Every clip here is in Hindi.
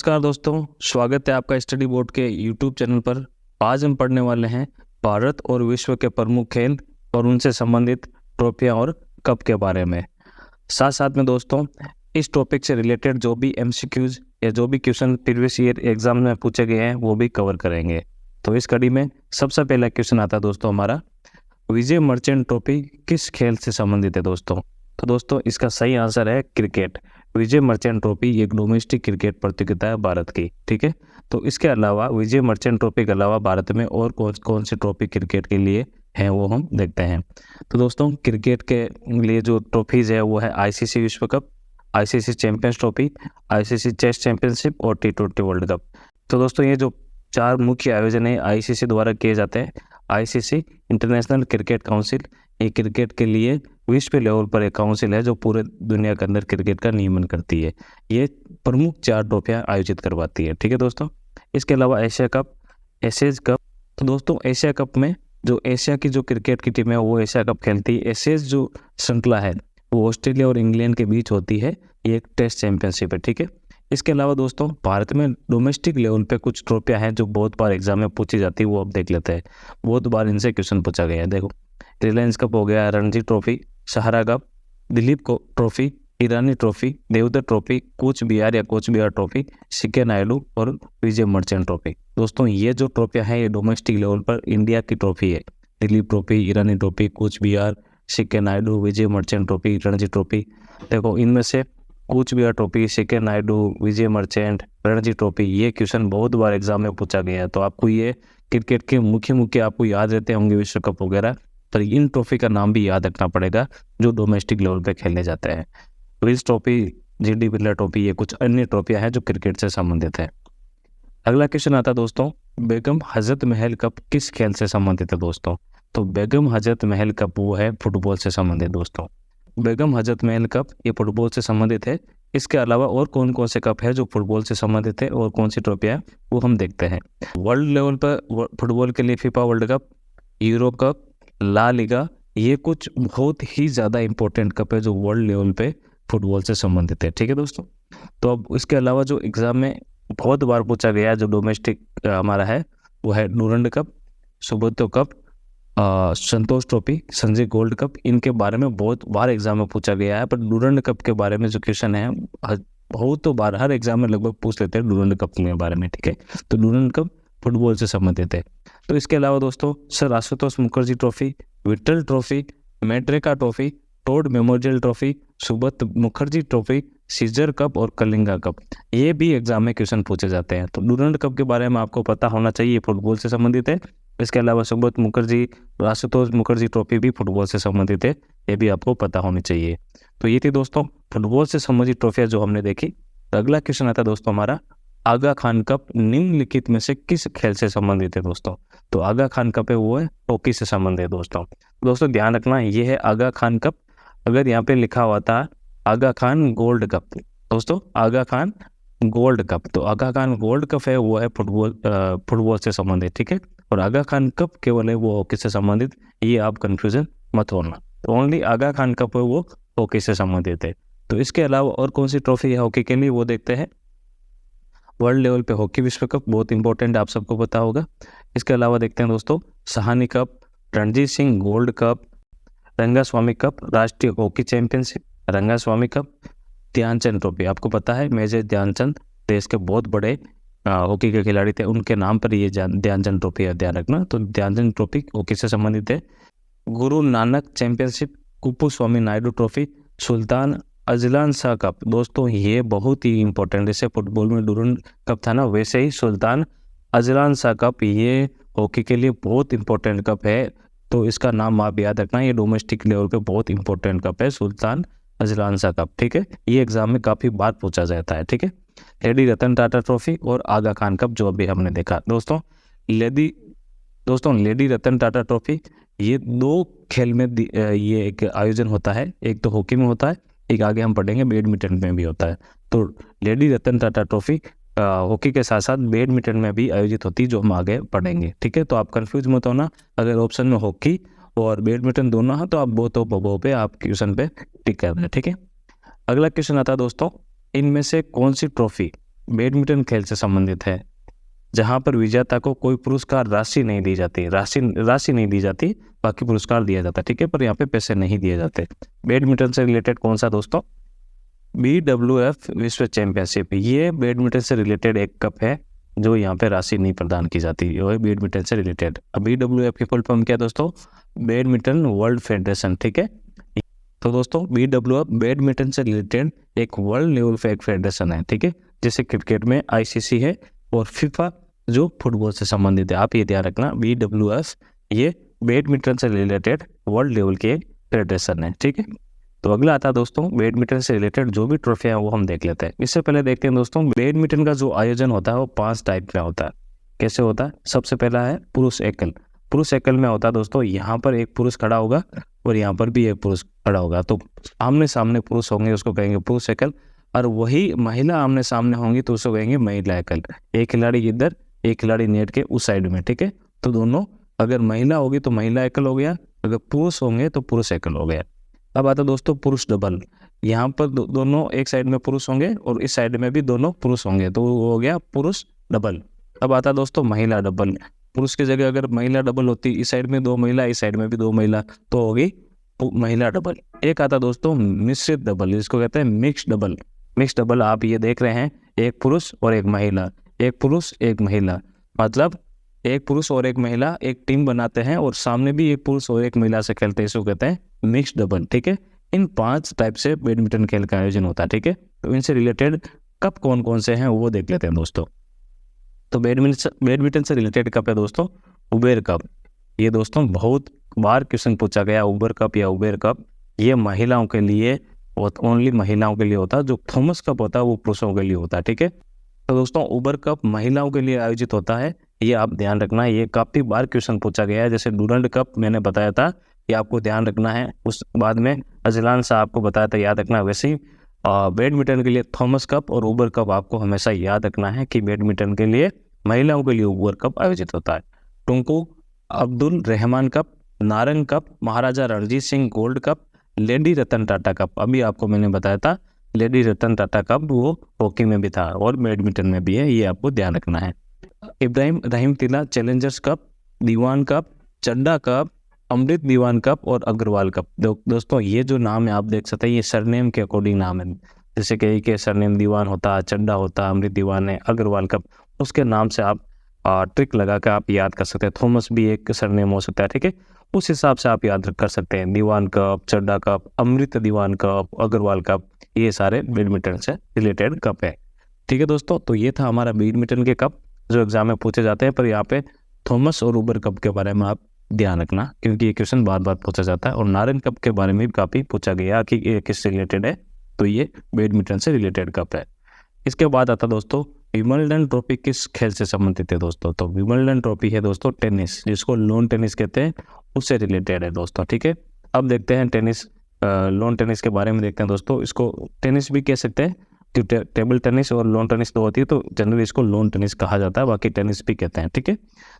नमस्कार दोस्तों, स्वागत है आपका स्टडी बोर्ड के यूट्यूब चैनल पर। आज हम पढ़ने वाले हैं भारत और विश्व के प्रमुख खेल और उनसे संबंधित ट्रॉफियां और कप के बारे में। साथ साथ में दोस्तों इस टॉपिक से रिलेटेड जो भी एमसीक्यूज या जो भी क्वेश्चन प्रीवियस ईयर एग्जाम में पूछे गए हैं वो भी कवर करेंगे। तो इस कड़ी में सबसे पहला क्वेश्चन आता है दोस्तों हमारा, विजय मर्चेंट ट्रॉफी किस खेल से संबंधित है दोस्तों? तो दोस्तों इसका सही आंसर है क्रिकेट। विजय मर्चेंट ट्रॉफी एक डोमेस्टिक क्रिकेट प्रतियोगिता है भारत की, ठीक है। तो इसके अलावा विजय मर्चेंट ट्रॉफी के अलावा भारत में और कौन सी ट्रॉफी क्रिकेट के लिए हैं वो हम देखते हैं। तो दोस्तों क्रिकेट के लिए जो ट्रॉफीज है वो है आईसीसी विश्व cup, ICC champions trophy, ICC chess championship और T20 वर्ल्ड कप। तो दोस्तों ये जो चार मुख्य आयोजन है आईसीसी द्वारा किए जाते हैं। आईसीसी इंटरनेशनल क्रिकेट काउंसिल, ये क्रिकेट के लिए विश्व लेवल पर एक काउंसिल है जो पूरे दुनिया के अंदर क्रिकेट का नियमन करती है। ये प्रमुख चार ट्रॉफियां आयोजित करवाती है, ठीक है दोस्तों। इसके अलावा एशिया कप, एशेज कप। तो दोस्तों एशिया कप में जो एशिया की जो क्रिकेट की टीम है वो एशिया कप खेलती है। एशेज जो श्रृंखला है वो ऑस्ट्रेलिया और इंग्लैंड के बीच होती है। ये एक टेस्ट चैंपियनशिप है, ठीक है। इसके अलावा दोस्तों भारत में डोमेस्टिक लेवल पे कुछ ट्रॉफियां हैं जो बहुत बार एग्जाम में पूछी जाती है, वो अब देख लेते हैं। बहुत बार इनसे क्वेश्चन पूछा गया है। देखो, रिलायंस कप हो गया, रणजी ट्रॉफी, सहारा कप, दिलीप को trophy, Irani trophy, Deodhar trophy, Cooch Behar या कोच बिहार ट्रॉफी, सीके नायडू और विजय मर्चेंट ट्रॉफी। दोस्तों ये जो ट्रॉफियां हैं ये डोमेस्टिक लेवल पर इंडिया की ट्रॉफी है। Dilip trophy, Irani trophy, Cooch Bihar, C K Naidu, Vijay Merchant trophy, Ranji trophy. देखो इनमें से कूच बिहार ट्रॉफी, सीके नायडू, विजय मर्चेंट, रणजी ट्रॉफी, ये क्वेश्चन बहुत बार एग्जाम में पूछा गया है। तो आपको ये क्रिकेट के मुख्य आपको याद रहते होंगे, विश्व कप वगैरह। तो इन ट्रॉफी का नाम भी याद रखना पड़ेगा जो डोमेस्टिक लेवल पे खेलने जाते हैं। Wills trophy, GD Birla trophy, ये कुछ अन्य ट्रॉफियां हैं जो क्रिकेट से संबंधित है। अगला क्वेश्चन आता है दोस्तों, बेगम हजरत महल कप किस खेल से संबंधित है दोस्तों? तो बेगम हजरत महल कप वो है फुटबॉल से संबंधित दोस्तों। बेगम हजरत महल कप ये फुटबॉल से संबंधित है। इसके अलावा और कौन कौन से कप है जो फुटबॉल से संबंधित है और कौन सी ट्रॉफियां हैं वो हम देखते हैं। वर्ल्ड लेवल पर फुटबॉल के लिए FIFA world cup, euro cup, La Liga, ये कुछ बहुत ही ज़्यादा इंपॉर्टेंट कप है जो वर्ल्ड लेवल पे फुटबॉल से संबंधित है, ठीक है दोस्तों। तो अब इसके अलावा जो एग्जाम में बहुत बार पूछा गया है जो डोमेस्टिक हमारा है वो है डूरंड कप, सुब्रतो कप, संतोष ट्रॉफी, संजय गोल्ड कप। इनके बारे में बहुत बार एग्जाम में पूछा गया है, पर डूरंड कप के बारे में जो क्वेश्चन है बहुत तो बार हर एग्जाम में लगभग पूछ लेते हैं डूरंड कप के बारे में, ठीक है। तो डूरंड कप फुटबॉल से संबंधित है। तो इसके अलावा दोस्तों sir Ashutosh Mukherjee trophy, Vithal trophy, मेट्रिका trophy, Todd memorial trophy, Subroto Mukherjee trophy, सीजर कप और कलिंगा कप, ये भी एग्जाम में क्वेश्चन पूछे जाते हैं। तो डूरंड कप के बारे में आपको पता होना चाहिए, फुटबॉल से संबंधित है। इसके अलावा सुब्रत मुखर्जी, आशुतोष मुखर्जी ट्रॉफी भी फुटबॉल से संबंधित है, ये भी आपको पता होनी चाहिए। तो ये थी दोस्तों फुटबॉल से संबंधित ट्रॉफियां जो हमने देखी। अगला क्वेश्चन आता है दोस्तों हमारा, आगा खान कप निम्नलिखित में से किस खेल से संबंधित है दोस्तों? तो आगा खान कप है वो है हॉकी से संबंधित है दोस्तों। दोस्तों ध्यान रखना ये है आगा खान कप। अगर यहाँ पे लिखा हुआ था आगा खान गोल्ड कप, दोस्तों आगा खान गोल्ड कप, तो आगा खान गोल्ड कप है वो है फुटबॉल से संबंधित, ठीक है। और आगा खान कप केवल है वो हॉकी से संबंधित, ये आप कंफ्यूजन मत होना। तो ओनली आगा खान कप है वो हॉकी से संबंधित है। तो इसके अलावा और कौन सी ट्रॉफी है हॉकी के लिए वो देखते हैं। वर्ल्ड लेवल पे हॉकी विश्व कप बहुत इंपॉर्टेंट, आप सबको पता होगा। इसके अलावा देखते हैं दोस्तों Sahani cup, Ranjit Singh gold cup, Rangaswamy cup, राष्ट्रीय hockey championship, Rangaswamy cup, Dhyanchand trophy. आपको पता है मेजर ध्यानचंद देश के बहुत बड़े हॉकी के खिलाड़ी थे, उनके नाम पर ये ध्यानचंद ट्रॉफी है, ध्यान रखना। तो ध्यानचंद ट्रॉफी हॉकी से संबंधित है। Guru Nanak championship, Kuppuswamy Naidu trophy, Sultan Azlan Shah cup. दोस्तों ये बहुत ही इंपॉर्टेंट, जैसे फुटबॉल में डूरंड कप था ना, वैसे ही सुल्तान अजलान शाह कप ये हॉकी के लिए बहुत इंपॉर्टेंट कप है। तो इसका नाम आप याद रखना, ये डोमेस्टिक लेवल पे बहुत इंपॉर्टेंट कप है, सुल्तान अजलान शाह कप, ठीक है। ये एग्जाम में काफ़ी बार पूछा जाता है, ठीक है। लेडी रतन टाटा ट्रॉफी और आगा खान कप जो अभी हमने देखा दोस्तों। लेडी रतन टाटा ट्रॉफी ये दो खेल में ये एक आयोजन होता है, एक तो हॉकी में होता है, एक आगे हम पढ़ेंगे बैडमिंटन में भी होता है। तो lady Ratan Tata trophy hockey के साथ साथ बैडमिंटन में भी आयोजित होती है, जो हम आगे पढ़ेंगे, ठीक है। तो आप कंफ्यूज मत होना, अगर ऑप्शन में हॉकी और बैडमिंटन दोनों है तो आप बोथ ऑफ पे आप क्वेश्चन पे टिक कर रहे हैं, ठीक है। अगला क्वेश्चन आता है दोस्तों, इनमें से कौन सी ट्रॉफी बैडमिंटन खेल से संबंधित है, जहां पर विजेता को कोई पुरस्कार राशि नहीं दी जाती, राशि नहीं दी जाती, बाकी पुरस्कार दिया जाता है, ठीक है, पर यहाँ पे पैसे नहीं दिए जाते। बैडमिंटन से रिलेटेड कौन सा दोस्तों? BWF विश्व चैंपियनशिप, ये बैडमिंटन से रिलेटेड एक कप है जो यहाँ पे राशि नहीं प्रदान की जाती, वो है बैडमिंटन से रिलेटेड। अब BWF की फुल फॉर्म क्या है दोस्तों? बैडमिंटन वर्ल्ड फेडरेशन, ठीक है। तो दोस्तों BWF बैडमिंटन से रिलेटेड एक वर्ल्ड लेवल पे एक फेडरेशन है, ठीक है। जैसे क्रिकेट में ICC है और FIFA जो फुटबॉल से संबंधित है। आप ये ध्यान रखना, BWF ये बैडमिंटन से रिलेटेड वर्ल्ड लेवल के एक फेडरेशन है, ठीक है। तो अगला आता है दोस्तों बैडमिंटन से रिलेटेड जो भी ट्रॉफी है वो हम देख लेते हैं। इससे पहले देखते हैं दोस्तों, बैडमिंटन का जो आयोजन होता है वो 5 टाइप का होता है। कैसे होता है? सबसे पहला है पुरुष एकल। पुरुष एकल में होता है दोस्तों, यहाँ पर एक पुरुष खड़ा होगा और यहाँ पर भी एक पुरुष खड़ा होगा, तो आमने सामने पुरुष होंगे, उसको कहेंगे पुरुष एकल। और वही महिला आमने सामने होंगी तो उसको कहेंगे महिला एकल। एक खिलाड़ी इधर, एक खिलाड़ी नेट के उस साइड में, ठीक है। तो दोनों, अगर महिला होगी तो महिला एकल हो गया, अगर पुरुष होंगे तो पुरुष एकल हो गया। अब आता दोस्तों पुरुष डबल। यहाँ पर दोनों एक साइड में पुरुष होंगे और इस साइड में भी दोनों पुरुष होंगे, तो वो हो गया पुरुष डबल। अब आता दोस्तों महिला डबल। पुरुष की जगह अगर महिला डबल होती, इस साइड में 2 महिला, इस साइड में भी 2 महिला, तो होगी महिला डबल। एक आता दोस्तों मिश्रित डबल, जिसको कहते हैं मिक्स डबल। मिक्स डबल आप ये देख रहे हैं, एक पुरुष और एक महिला, एक पुरुष एक महिला, मतलब एक पुरुष और एक महिला एक टीम बनाते हैं और सामने भी एक पुरुष और एक महिला से खेलते हैं, इसको कहते हैं मिक्स डबल, ठीक है। इन 5 टाइप से बैडमिंटन खेल का आयोजन होता है, ठीक है। तो इनसे रिलेटेड कप कौन कौन से हैं वो देख लेते हैं दोस्तों। तो बैडमिंटन से रिलेटेड कप है दोस्तों उबेर कप। ये दोस्तों बहुत बार क्वेश्चन पूछा गया, उबर कप या उबेर कप। ये महिलाओं के लिए, ओनली महिलाओं के लिए होता है। जो थॉमस कप होता है वो पुरुषों के लिए होता है, ठीक है। तो दोस्तों उबर कप महिलाओं के लिए आयोजित होता है, ये आप ध्यान रखना। ये काफ़ी बार क्वेश्चन पूछा गया है। जैसे डूरंड कप मैंने बताया था, ये आपको ध्यान रखना है। उस बाद में अजलान सा आपको बताया था, याद रखना। वैसे ही बैडमिंटन के लिए थॉमस कप और उबर कप आपको हमेशा याद रखना है कि बैडमिंटन के लिए महिलाओं के लिए उबर कप आयोजित होता है। Tunku Abdul Rahman cup, Narang cup, Maharaja Ranjit Singh gold cup, lady Ratan Tata cup. अभी आपको मैंने बताया था लेडी रतन टाटा कप वो हॉकी में भी था और बैडमिंटन में भी है, ये आपको ध्यान रखना है। इब्राहिम रहीम तिला चैलेंजर्स कप, दीवान कप, चड्डा कप, अमृत दीवान कप और अग्रवाल कप। दोस्तों ये जो नाम है आप देख सकते हैं, ये सरनेम के अकॉर्डिंग नाम है। जैसे कि सरनेम दीवान होता है, चड्डा होता है, अमृत दीवान है, अग्रवाल कप, उसके नाम से आप ट्रिक लगा कर आप याद कर सकते हैं। थॉमस भी एक सरनेम हो सकता है, ठीक है। उस हिसाब से आप याद कर सकते हैं। दीवान कप, चड्डा कप, अमृत दीवान कप, अग्रवाल कप, ये सारे बैडमिंटन से रिलेटेड कप है, ठीक है दोस्तों। तो ये था हमारा बैडमिंटन के कप जो एग्जाम में पूछे जाते हैं, पर यहाँ पे थॉमस और उबर कप के बारे में आप ध्यान रखना, क्योंकि ये क्वेश्चन बार बार पूछा जाता है। और नारंग कप के बारे में भी काफ़ी पूछा गया कि ये किससे रिलेटेड है, तो ये बैडमिंटन से रिलेटेड कप है। इसके बाद आता दोस्तों विंबलडन ट्रॉफी किस खेल से संबंधित है दोस्तों? तो विंबलडन ट्रॉफी है दोस्तों टेनिस, जिसको लॉन टेनिस कहते हैं, उससे रिलेटेड है दोस्तों, ठीक है। अब देखते हैं टेनिस, लॉन टेनिस के बारे में देखते हैं दोस्तों। इसको टेनिस भी कह सकते हैं, कि टेबल टेनिस और लॉन टेनिस तो होती है, तो जनरली इसको लॉन टेनिस कहा जाता है, बाकी टेनिस भी कहते हैं, ठीक है।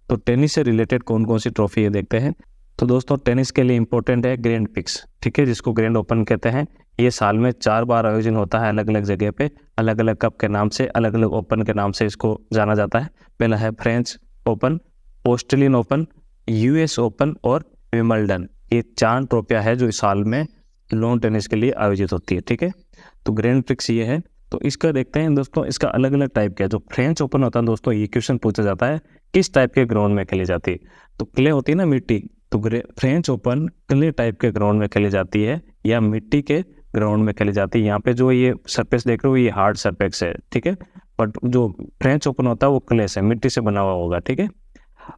तो टेनिस से रिलेटेड कौन कौन सी ट्रॉफी है देखते हैं। तो दोस्तों टेनिस के लिए इंपॉर्टेंट है ग्रैंड पिक्स, ठीक है, जिसको ग्रैंड ओपन कहते हैं। ये साल में 4 बार आयोजन होता है, अलग अलग जगह पे, अलग अलग कप के नाम से, अलग अलग ओपन के नाम से इसको जाना जाता है। पहला है French open, Australian open, US open और विंबलडन। ये 4 ट्रॉफियाँ है जो इस साल में लॉन टेनिस के लिए आयोजित होती है, ठीक है। तो ग्रैंड पिक्स ये है। तो इसका देखते हैं दोस्तों, इसका अलग अलग टाइप का है। जो फ्रेंच ओपन होता है दोस्तों, ये क्वेश्चन पूछा जाता है किस टाइप के ग्राउंड में खेली जाती है। तो क्ले होती है ना, मिट्टी, तो फ्रेंच ओपन क्ले टाइप के ग्राउंड में खेली जाती है या मिट्टी के ग्राउंड में खेली जाती है। यहाँ पे जो ये सरफेस देख रहे हो ये हार्ड सरफेस है, ठीक है, बट जो फ्रेंच ओपन होता है वो क्ले से, मिट्टी से बना हुआ होगा, ठीक है।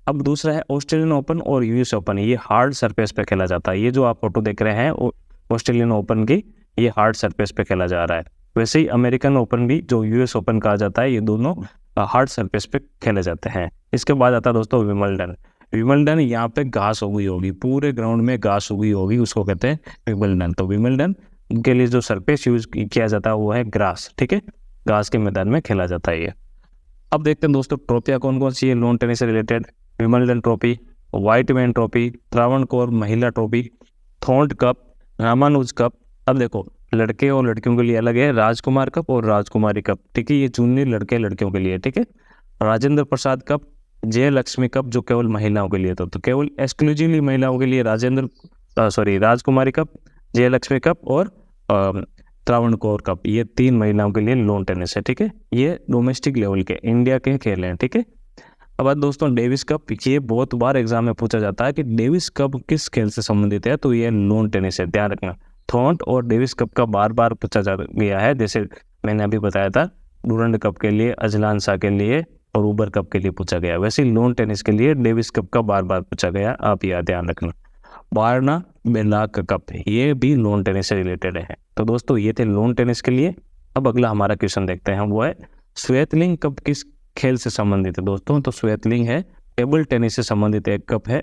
अब दूसरा है ऑस्ट्रेलियन ओपन और US ओपन, ये हार्ड सरफेस पे खेला जाता है। ये जो आप फोटो देख रहे हैं ऑस्ट्रेलियन ओपन की, ये हार्ड सरफेस पे खेला जा रहा है। वैसे ही अमेरिकन ओपन भी, जो US ओपन कहा जाता है, ये दोनों हार्ड सरफेस पे खेले जाते हैं। इसके बाद आता है दोस्तों विंबलडन। विंबलडन यहाँ पे घास उगी होगी, पूरे ग्राउंड में घास उगी होगी, उसको कहते हैं विंबलडन। तो विंबलडन के लिए जो सरफेस यूज किया जाता है वो है ग्रास, ठीक है, घास के मैदान में खेला जाता है ये। अब देखते हैं दोस्तों ट्रॉफियाँ कौन कौन सी है लॉन टेनिस से related. Wimbledon trophy, white trophy, Travancore महिला ट्रॉफी, थॉर्न्ट कप, रामानुज कप। अब देखो लड़के और लड़कियों के लिए अलग है राजकुमार कप और राजकुमारी कप, ठीक है, ये जूनियर लड़के लड़कियों के लिए, ठीक है। राजेंद्र प्रसाद कप, जयलक्ष्मी कप जो केवल महिलाओं के लिए, तो केवल एक्सक्लूसिवली महिलाओं के लिए राजकुमारी कप, जयलक्ष्मी कप और त्रावणकोर कप, ये 3 महिलाओं के लिए लॉन टेनिस है, ठीक है। ये डोमेस्टिक लेवल के इंडिया के खेल हैं, ठीक है। अब बात दोस्तों डेविस कप, ये बहुत बार एग्जाम में पूछा जाता है कि डेविस कप किस खेल से संबंधित है, तो ये लॉन टेनिस है, ध्यान रखना। थॉर्न्ट और डेविस कप का बार बार पूछा जा गया है, जैसे मैंने अभी बताया था डूरंड कप के लिए, अजलान शाह के लिए और उबर कप के लिए पूछा गया, वैसे लॉन टेनिस के लिए डेविस कप का बार बार पूछा गया, आप यह ध्यान रखना। बारना बेलाक कप, ये भी लॉन टेनिस से रिलेटेड है। तो दोस्तों ये थे लॉन टेनिस के लिए। अब अगला हमारा क्वेश्चन देखते हैं, वो है श्वेतलिंग कप किस खेल से संबंधित है दोस्तों, तो श्वेतलिंग है टेबल टेनिस से संबंधित एक कप है,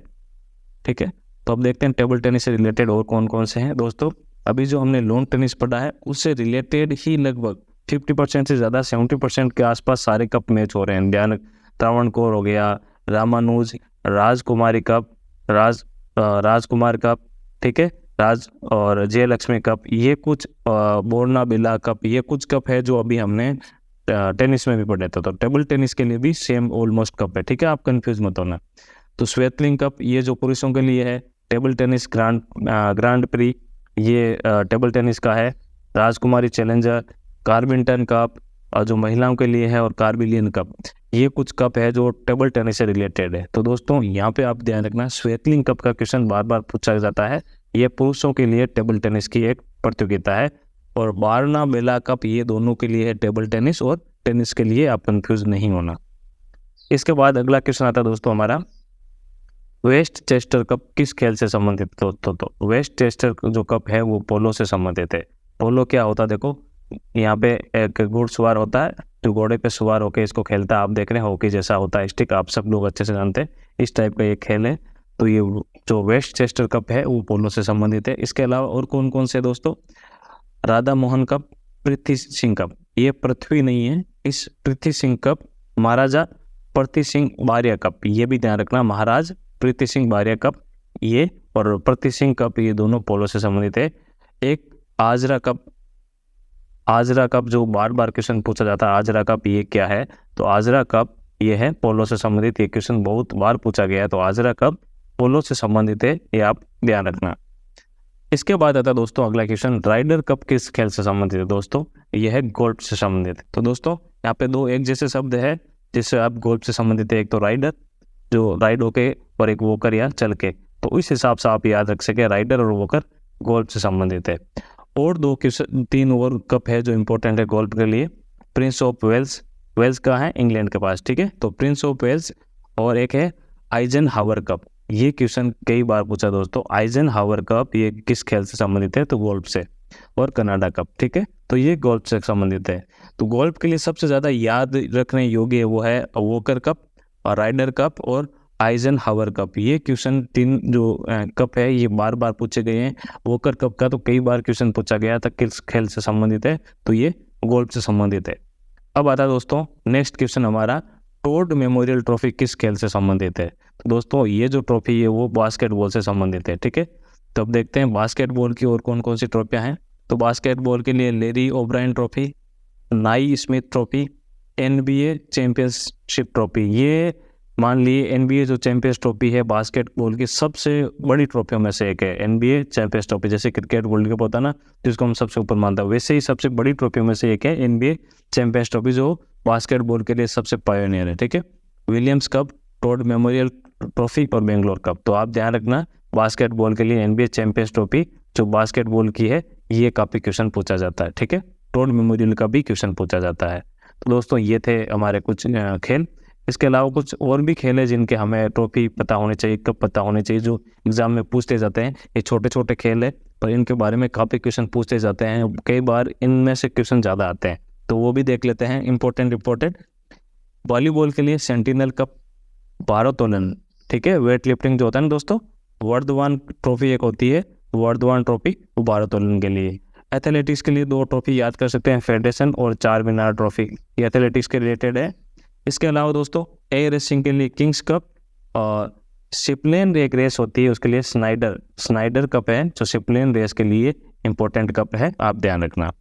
ठीक है। तो अब देखते हैं टेबल टेनिस से रिलेटेड और कौन कौन से हैं दोस्तों। अभी जो हमने लॉन टेनिस पढ़ा है उससे रिलेटेड ही लगभग 50% से ज़्यादा 70% के आसपास सारे कप मैच हो रहे हैं, ध्यान। त्रावणकोर हो गया, रामानुज, राजकुमारी कप, राजकुमार कप, ठीक है, और जयलक्ष्मी कप, ये कुछ बोर्नाबिला कप, ये कुछ कप है जो अभी हमने टेनिस में भी पढ़े थे। तो टेबल टेनिस के लिए भी सेम ऑलमोस्ट कप है, ठीक है, आप कंफ्यूज मत होना। तो श्वेतलिंग कप ये जो पुरुषों के लिए है, टेबल टेनिस ग्रांड प्री ये टेबल टेनिस का है, राजकुमारी चैलेंजर, कार्बिंटन कप और जो महिलाओं के लिए है, और कार्बिलियन कप, ये कुछ कप है जो टेबल टेनिस से रिलेटेड है। तो दोस्तों यहाँ पे आप ध्यान रखना, श्वेतलिंग कप का क्वेश्चन बार बार पूछा जाता है, ये पुरुषों के लिए टेबल टेनिस की एक प्रतियोगिता है, और बारना बेला कप ये दोनों के लिए है, टेबल टेनिस और टेनिस के लिए, आप कंफ्यूज नहीं होना। इसके बाद अगला क्वेश्चन आता है दोस्तों हमारा, वेस्ट चेस्टर कप किस खेल से संबंधित दोस्तों, तो वेस्ट चेस्टर जो कप है वो पोलो से संबंधित है। पोलो क्या होता है, देखो यहाँ पे एक घुड़सवार होता है जो घोड़े पे सवार होकर इसको खेलता है, आप देख रहे हैं हॉकी जैसा होता है स्टिक, आप सब लोग अच्छे से जानते हैं, इस टाइप का ये खेल है। तो ये जो वेस्ट चेस्टर कप है वो पोलो से संबंधित है। इसके अलावा और कौन कौन से दोस्तों, राधा मोहन कप, पृथ्वी सिंह कप, ये पृथ्वी नहीं है, इस पृथ्वी सिंह कप, महाराजा पृथ्वी सिंह बारिया कप, ये भी ध्यान रखना, महाराज पृथ्वी सिंह बारिया कप ये और पृथ्वी सिंह कप ये दोनों पोलो से संबंधित है। एक आजरा कप जो बार बार क्वेश्चन पूछा जाता है, आजरा कप ये क्या है, तो आजरा कप ये है पोलो से संबंधित, ये क्वेश्चन बहुत बार पूछा गया है, तो आजरा कप पोलो से संबंधित है, ये आप ध्यान रखना। इसके बाद आता है दोस्तों अगला क्वेश्चन, राइडर कप किस खेल से संबंधित है दोस्तों, यह है गोल्फ से संबंधित। तो दोस्तों यहाँ पे दो एक जैसे शब्द है जिससे आप गोल्फ से संबंधित है, एक तो राइडर जो राइड होके और एक वॉकर या चल के, तो इस हिसाब से आप याद रख सके राइडर और वॉकर गोल्फ से संबंधित है। और दो क्वेश्चन 3 और कप है जो इंपॉर्टेंट है गोल्फ के लिए, प्रिंस ऑफ वेल्स का है इंग्लैंड के पास, ठीक है, तो प्रिंस ऑफ वेल्स, और एक है आइजनहावर कप, ये क्वेश्चन कई बार पूछा दोस्तों, आइजनहावर कप ये किस खेल से संबंधित है, तो गोल्फ से, और कनाडा कप, ठीक है, तो ये गोल्फ से संबंधित है। तो गोल्फ के लिए सबसे ज़्यादा याद रखने योग्य वो है वॉकर कप और राइडर कप और आइजनहावर कप, ये क्वेश्चन 3 जो कप है ये बार बार पूछे गए हैं। वॉकर कप का तो कई बार क्वेश्चन पूछा गया था किस खेल से संबंधित है, तो ये गोल्फ से संबंधित है। अब आता है दोस्तों नेक्स्ट क्वेश्चन हमारा, टोड मेमोरियल ट्रॉफी किस खेल से संबंधित है, तो दोस्तों ये जो ट्रॉफी है वो बास्केटबॉल से संबंधित है, ठीक है। तो अब देखते हैं बास्केटबॉल की और कौन कौन सी ट्रॉफियाँ हैं। तो बास्केटबॉल के लिए लेरी ओब्रायन ट्रॉफी, नाई Smith trophy, NBA championship trophy, ये मान लिए NBA जो चैंपियंस ट्रॉफी है बास्केटबॉल की सबसे बड़ी ट्रॉफियों में से एक है, NBA चैंपियंस ट्रॉफी, जैसे क्रिकेट वर्ल्ड कप होता है ना जिसको हम सबसे ऊपर मानते हैं, वैसे ही सबसे बड़ी ट्रॉफियों में से एक है NBA चैंपियंस ट्रॉफी जो बास्केटबॉल के लिए सबसे पायोनियर है, ठीक है। Williams cup, Todd memorial trophy और बेंगलोर कप, तो आप ध्यान रखना बास्केटबॉल के लिए NBA चैंपियंस ट्रॉफी जो बास्केटबॉल की है ये काफ़ी क्वेश्चन पूछा जाता है, ठीक है। टोड मेमोरियल का भी क्वेश्चन पूछा जाता है। तो दोस्तों ये थे हमारे कुछ खेल, इसके अलावा कुछ और भी खेल है जिनके हमें ट्रॉफी पता होने चाहिए, कब पता होने चाहिए, जो एग्जाम में पूछते जाते हैं। ये छोटे छोटे खेल है पर इनके बारे में काफ़ी क्वेश्चन पूछते जाते हैं, कई बार इनमें से क्वेश्चन ज़्यादा आते हैं, तो वो भी देख लेते हैं इंपॉर्टेंट। वॉलीबॉल के लिए सेंटिनल कप, भारोत्तोलन, ठीक है, वेट लिफ्टिंग जो होता है ना दोस्तों, वर्धमान ट्रॉफी एक होती है, वर्धमान ट्रॉफी वो भारोत्तोलन के लिए। एथलेटिक्स के लिए 2 ट्रॉफी याद कर सकते हैं, फेडरेशन और 4 मीनार ट्रॉफी, ये एथलेटिक्स के रिलेटेड है। इसके अलावा दोस्तों एयर रेसिंग के लिए किंग्स कप, और सिपलेन एक रेस होती है उसके लिए स्नाइडर कप है जो सिपलेन रेस के लिए इंपॉर्टेंट कप है, आप ध्यान रखना।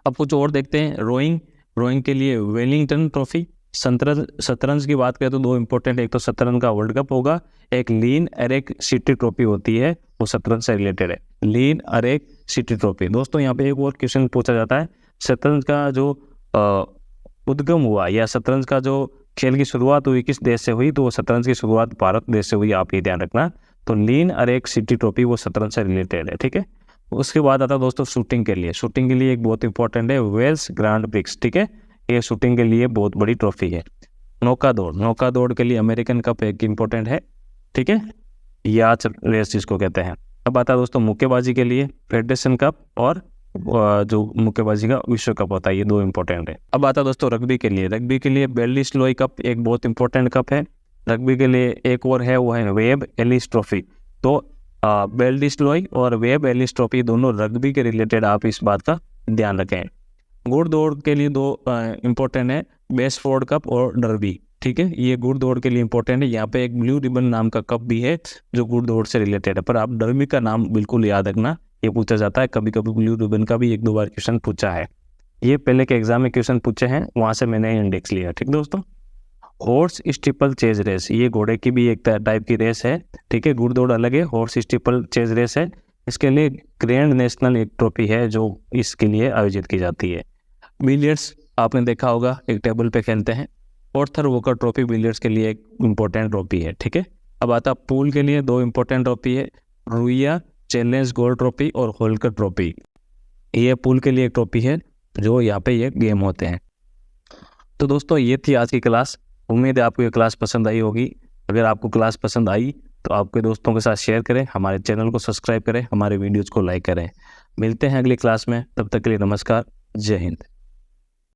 अब कुछ और देखते हैं। रोइंग के लिए वेलिंगटन ट्रॉफी। शतरंज की बात करें तो दो इंपॉर्टेंट, एक तो शतरंज का वर्ल्ड कप होगा, एक लीन अरेक सिटी ट्रॉफी होती है, वो शतरंज से रिलेटेड है, लीन अरेक सिटी ट्रॉफी। दोस्तों यहाँ पे एक और क्वेश्चन पूछा जाता है, शतरंज का जो उद्गम हुआ या शतरंज का जो खेल की शुरुआत हुई किस देश से हुई, तो वो शतरंज की शुरुआत भारत देश से हुई, आप ये ध्यान रखना। तो लीन अरेक सिटी ट्रॉफी वो शतरंज से रिलेटेड है, ठीक है। उसके बाद आता है दोस्तों शूटिंग के लिए एक बहुत इंपॉर्टेंट है वेल्स ग्रांड प्रिक्स, ठीक है, ये शूटिंग के लिए बहुत बड़ी ट्रॉफी है। नौका दौड़ के लिए अमेरिकन कप एक इम्पोर्टेंट है, ठीक है, याच रेस जिसको कहते हैं। अब आता है दोस्तों मुक्केबाजी के लिए फेडरेशन कप और जो मुक्केबाजी का विश्व कप होता है, ये दो इंपॉर्टेंट है। अब आता है दोस्तों रग्बी के लिए बेल्लिस लोई कप एक बहुत इंपॉर्टेंट कप है। रग्बी के लिए एक और है, वो है वेब एलिस ट्रॉफी। तो बेल्लिस लोई और वेब एलिस ट्रॉफी दोनों रग्बी के रिलेटेड, आप इस बात का ध्यान रखें। घुड़दौड़ के लिए दो इंपॉर्टेंट है, बेसफोर्ड कप और डर्बी, ठीक है, ये घुड़दौड़ के लिए इंपॉर्टेंट है। यहाँ पे एक ब्लू रिबन नाम का कप भी है जो घुड़दौड़ से रिलेटेड है, पर आप डर्बी का नाम बिल्कुल याद रखना, ये पूछा जाता है कभी कभी। ब्लू रिबन का भी एक दो बार क्वेश्चन पूछा है, ये पहले के एग्जाम में क्वेश्चन पूछे हैं, वहां से मैंने इंडेक्स लिया, ठीक दोस्तों। हॉर्स स्टीपल चेज रेस, ये घोड़े की भी एक टाइप की रेस है, ठीक है, घुड़दौड़ अलग है, हॉर्स स्टीपल चेज रेस है। इसके लिए ग्रैंड नेशनल एक ट्रॉफी है जो इसके लिए आयोजित की जाती है। बिलियर्ड्स आपने देखा होगा, एक टेबल पे खेलते हैं, ऑर्थर वोकर ट्रॉफी बिलियर्ड्स के लिए एक इम्पोर्टेंट ट्रॉफी है, ठीक है। अब आता पूल के लिए दो इम्पोर्टेंट ट्रॉफी है, रुइया चैलेंज गोल्ड ट्रॉफी और होल्कर ट्रॉफी। ये पूल के लिए एक ट्रॉफी है जो यहाँ पे ये गेम होते हैं। तो दोस्तों ये थी आज की क्लास, उम्मीद है आपको ये क्लास पसंद आई होगी। अगर आपको क्लास पसंद आई तो आपके दोस्तों के साथ शेयर करें, हमारे चैनल को सब्सक्राइब करें, हमारे वीडियोज़ को लाइक करें। मिलते हैं अगली क्लास में, तब तक के लिए नमस्कार, जय हिंद।